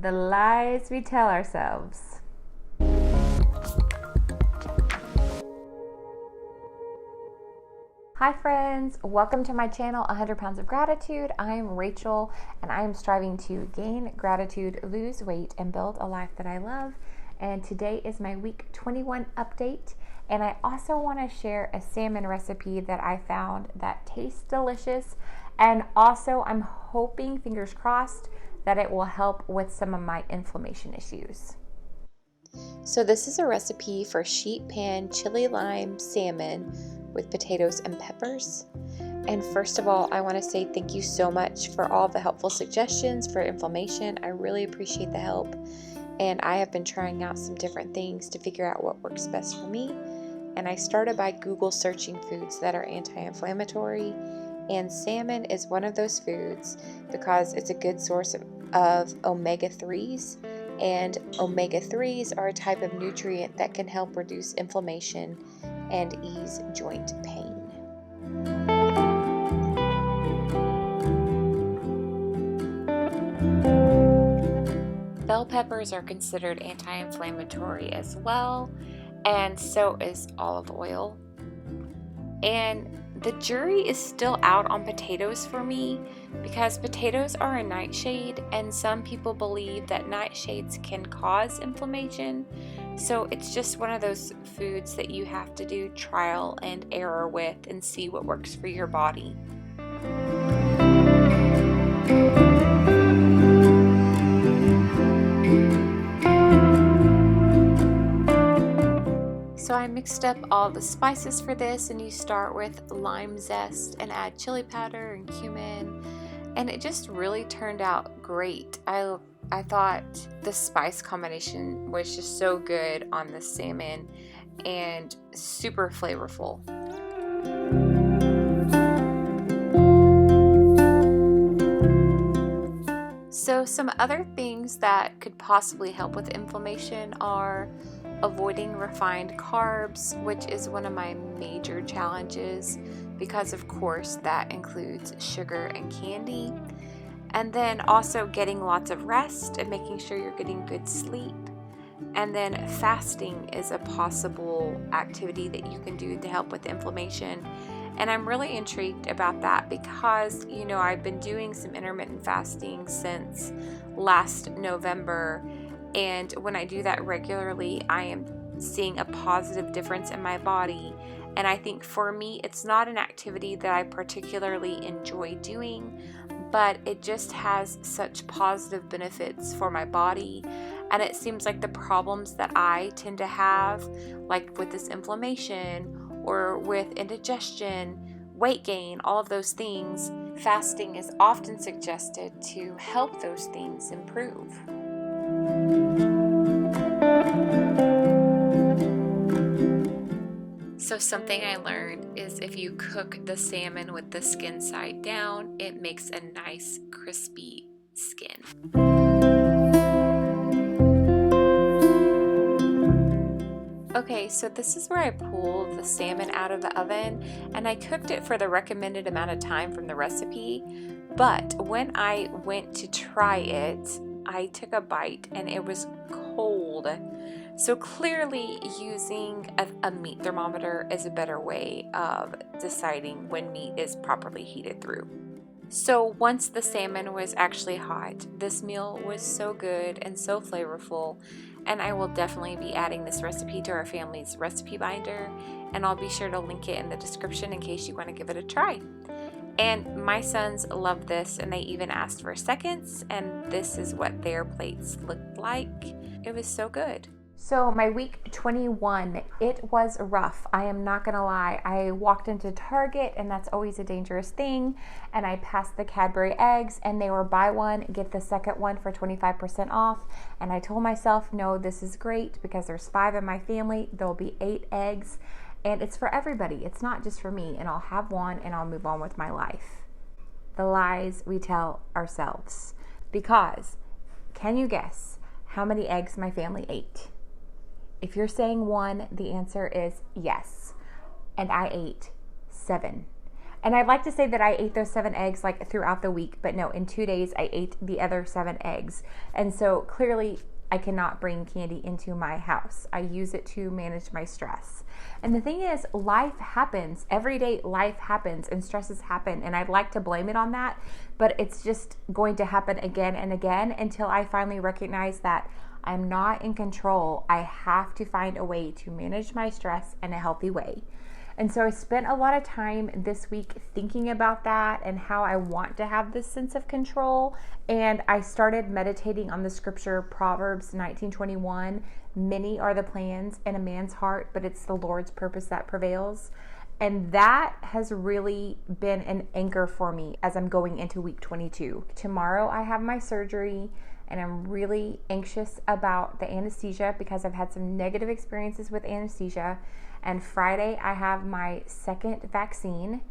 The lies we tell ourselves. Hi friends, welcome to my channel, 100 Pounds of Gratitude. I am Rachel and I am striving to gain gratitude, lose weight, and build a life that I love. And today is my week 21 update. And I also want to share a salmon recipe that I found that tastes delicious. And also I'm hoping, fingers crossed, that it will help with some of my inflammation issues. So this is a recipe for sheet pan chili lime salmon with potatoes and peppers. And first of all, I want to say thank you so much for all the helpful suggestions for inflammation. I really appreciate the help. And I have been trying out some different things to figure out what works best for me. And I started by Google searching foods that are anti-inflammatory. And salmon is one of those foods because it's a good source of omega-3s. And omega-3s are a type of nutrient that can help reduce inflammation and ease joint pain. Bell peppers are considered anti-inflammatory as well, and so is olive oil. And the jury is still out on potatoes for me because potatoes are a nightshade, and some people believe that nightshades can cause inflammation. So it's just one of those foods that you have to do trial and error with and see what works for your body. So I mixed up all the spices for this, and you start with lime zest and add chili powder and cumin, and it just really turned out great. I thought the spice combination was just so good on the salmon and super flavorful. So some other things that could possibly help with inflammation are avoiding refined carbs, which is one of my major challenges because of course that includes sugar and candy. And then also getting lots of rest and making sure you're getting good sleep. And then fasting is a possible activity that you can do to help with inflammation. And I'm really intrigued about that because, I've been doing some intermittent fasting since last November. And when I do that regularly, I am seeing a positive difference in my body. And I think for me, it's not an activity that I particularly enjoy doing, but it just has such positive benefits for my body. And it seems like the problems that I tend to have, like with this inflammation or with indigestion, weight gain, all of those things, fasting is often suggested to help those things improve. So something I learned is if you cook the salmon with the skin side down, it makes a nice crispy skin. Okay, so this is where I pulled the salmon out of the oven, and I cooked it for the recommended amount of time from the recipe. But when I went to try it, I took a bite and it was cold. So clearly using a meat thermometer is a better way of deciding when meat is properly heated through. So once the salmon was actually hot, this meal was so good and so flavorful, and I will definitely be adding this recipe to our family's recipe binder, and I'll be sure to link it in the description in case you want to give it a try. And my sons loved this, and they even asked for seconds, and this is what their plates looked like. It was so good. So my week 21, it was rough. I am not gonna lie. I walked into Target, and that's always a dangerous thing, and I passed the Cadbury eggs, and they were buy one, get the second one for 25% off. And I told myself, no, this is great because there's 5 in my family. There'll be 8 eggs, and it's for everybody. It's not just for me, and I'll have one and I'll move on with my life. The lies we tell ourselves. Because, can you guess how many eggs my family ate? If you're saying 1, the answer is yes. And I ate 7. And I'd like to say that I ate those 7 eggs like throughout the week, but no, in 2 days I ate the other 7 eggs. And so clearly I cannot bring candy into my house. I use it to manage my stress. And the thing is, life happens. Everyday life happens and stresses happen. And I'd like to blame it on that, but it's just going to happen again and again until I finally recognize that I'm not in control. I have to find a way to manage my stress in a healthy way. And so I spent a lot of time this week thinking about that and how I want to have this sense of control. And I started meditating on the scripture, Proverbs 19:21. Many are the plans in a man's heart, but it's the Lord's purpose that prevails. And that has really been an anchor for me as I'm going into week 22. Tomorrow I have my surgery, and I'm really anxious about the anesthesia because I've had some negative experiences with anesthesia. And Friday, I have my second vaccine.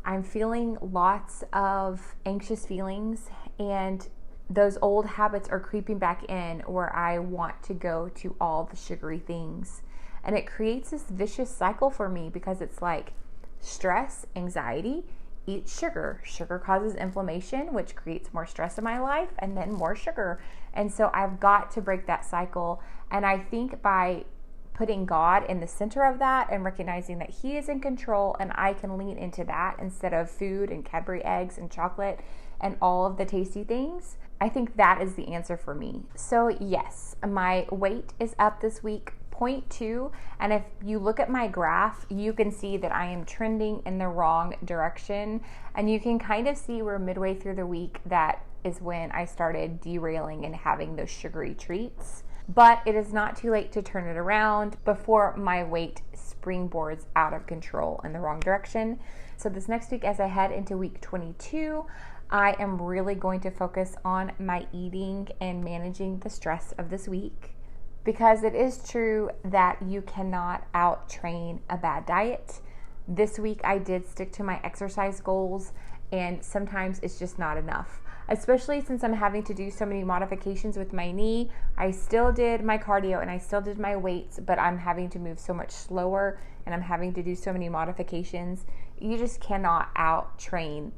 I'm feeling lots of anxious feelings, and those old habits are creeping back in where I want to go to all the sugary things. And it creates this vicious cycle for me because it's like stress, anxiety, eat sugar. Sugar causes inflammation, which creates more stress in my life, and then more sugar. And so I've got to break that cycle. And I think by putting God in the center of that and recognizing that He is in control and I can lean into that instead of food and Cadbury eggs and chocolate and all of the tasty things, I think that is the answer for me. So yes, my weight is up this week, 0.2, and if you look at my graph, you can see that I am trending in the wrong direction, and you can kind of see we're midway through the week. That is when I started derailing and having those sugary treats. But it is not too late to turn it around before my weight springboards out of control in the wrong direction. So this next week, as I head into week 22, I am really going to focus on my eating and managing the stress of this week, because it is true that you cannot out-train a bad diet. This week, I did stick to my exercise goals, and sometimes it's just not enough. Especially since I'm having to do so many modifications with my knee. I still did my cardio and I still did my weights, but I'm having to move so much slower and I'm having to do so many modifications. You just cannot out-train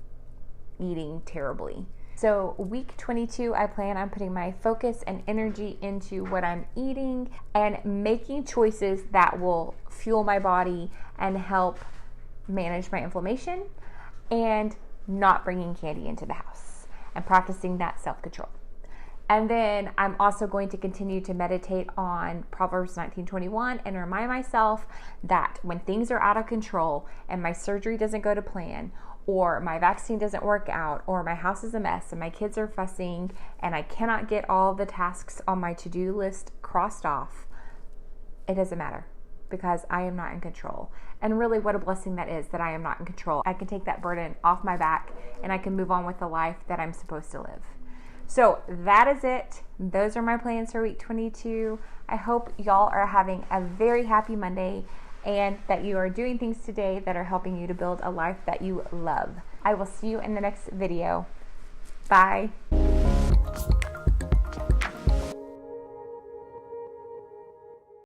eating terribly. So week 22, I plan on putting my focus and energy into what I'm eating and making choices that will fuel my body and help manage my inflammation, and not bringing candy into the house, and practicing that self-control. And then I'm also going to continue to meditate on Proverbs 19:21 and remind myself that when things are out of control and my surgery doesn't go to plan, or my vaccine doesn't work out, or my house is a mess and my kids are fussing and I cannot get all the tasks on my to-do list crossed off, it doesn't matter, because I am not in control. And really, what a blessing that is, that I am not in control. I can take that burden off my back and I can move on with the life that I'm supposed to live. So that is it. Those are my plans for week 22. I hope y'all are having a very happy Monday and that you are doing things today that are helping you to build a life that you love. I will see you in the next video. Bye.